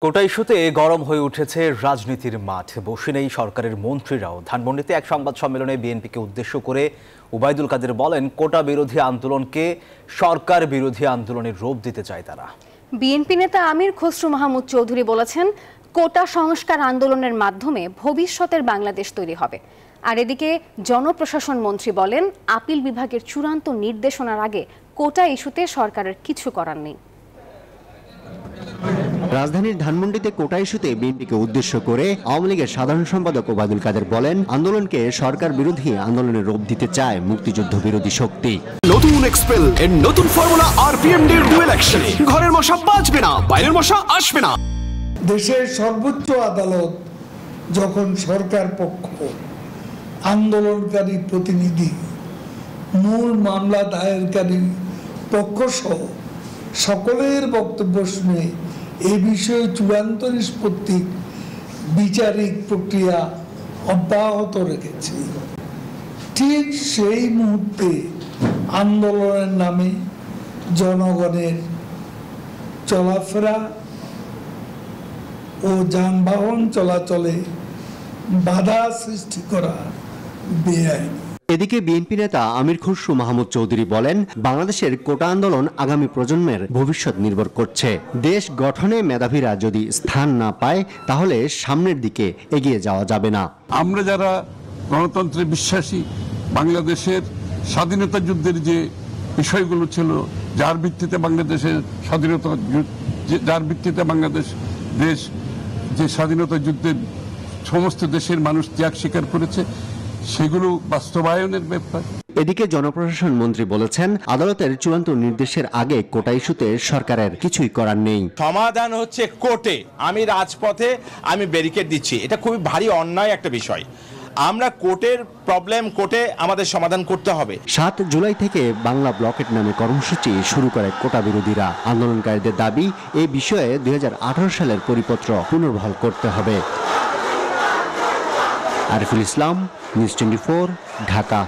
কোটা ইস্যুতে গরম হয়ে উঠেছে রাজনীতির মাঠ। বসে নেই সরকারের মন্ত্রীরাও। ধানমন্ডিতে এক সংবাদ সম্মেলনে বিএনপিকে উদ্দেশ্য করে ওবায়দুল কাদের বলেন, কোটা বিরোধী আন্দোলনকে সরকার বিরোধী আন্দোলনের রূপ দিতে চায় তারা। বিএনপি নেতা আমির খসরু মাহমুদ চৌধুরী বলেছেন, কোটা সংস্কার আন্দোলনের মাধ্যমে ভবিষ্যতের বাংলাদেশ তৈরি হবে। আর এদিকে জনপ্রশাসন মন্ত্রী বলেন, আপিল বিভাগের চূড়ান্ত নির্দেশনার আগে কোটা ইস্যুতে সরকারের কিছু করার নেই। রাজধানীর ধানমন্ডিতে কোটা ইস্যুতে বিএনপিকে উদ্দেশ্য করে আওয়ামী লীগের সাধারণ সম্পাদক ওবায়দুল কাদের বলেন, আন্দোলনকে সরকার বিরোধী আন্দোলনের রূপ দিতে চায় মুক্তিযুদ্ধ বিরোধী শক্তি। নতুন এক্সপেল এর নতুন ফর্মুলা আরপিএম এর ডুয়েল অ্যাকশনে ঘরের মশা বাঁচবে না, বাইরের মশা আসবে না। দেশের সর্বোচ্চ আদালত যখন সরকার পক্ষ, আন্দোলনকারী প্রতিনিধি, মূল মামলা দায়েরকারী পক্ষ সহ সকলের বক্তব্য শুনে এই বিষয়ে চূড়ান্ত নিষ্পত্তি বিচারিক প্রক্রিয়া অব্যাহত রেখেছে, ঠিক সেই মুহূর্তে আন্দোলনের নামে জনগণের চলাফেরা ও যানবাহন চলাচলে বাধা সৃষ্টি করা বেআইনি। এদিকে বিএনপি নেতা আমির খসরু মাহমুদ চৌধুরী বলেন, বাংলাদেশের কোটা আন্দোলন আগামী প্রজন্মের ভবিষ্যৎ নির্ভর করছে। দেশ গঠনে মেধাবীরা যদি স্থান না পায়, তাহলে সামনের দিকে এগিয়ে যাওয়া যাবে না। আমরা যারা গণতন্ত্রে বিশ্বাসী, বাংলাদেশের স্বাধীনতা যুদ্ধের যে বিষয়গুলো ছিল, যার ভিত্তিতে বাংলাদেশের স্বাধীনতা, যার ভিত্তিতে বাংলাদেশ দেশ যে স্বাধীনতা যুদ্ধের সমস্ত দেশের মানুষ ত্যাগ স্বীকার করেছে, সেগুলো বাস্তবায়নের ব্যাপার। এদিকে জনপ্রশাসন মন্ত্রী বলেছেন, আদালতের চূড়ান্ত নির্দেশের আগে কোটা ইস্যুতে সরকারের কিছুই করার নেই। সমাধান হচ্ছে কোর্টে। আমি রাজপথে আমি ব্যারিকেড দিচ্ছি, এটা খুবই ভারী অন্যায় একটা বিষয়। আমরা কোর্টের প্রবলেম কোর্টে আমাদের সমাধান করতে হবে। 7 জুলাই থেকে বাংলা ব্লকেট নামে কর্মসূচি শুরু করে কোটা বিরোধীরা। আন্দোলনকারীদের দাবি, এই বিষয়ে 2018 সালের পরিপত্র পুনর্বহাল করতে হবে। আরিফুল ইসলাম, নিউজ 24, ঢাকা।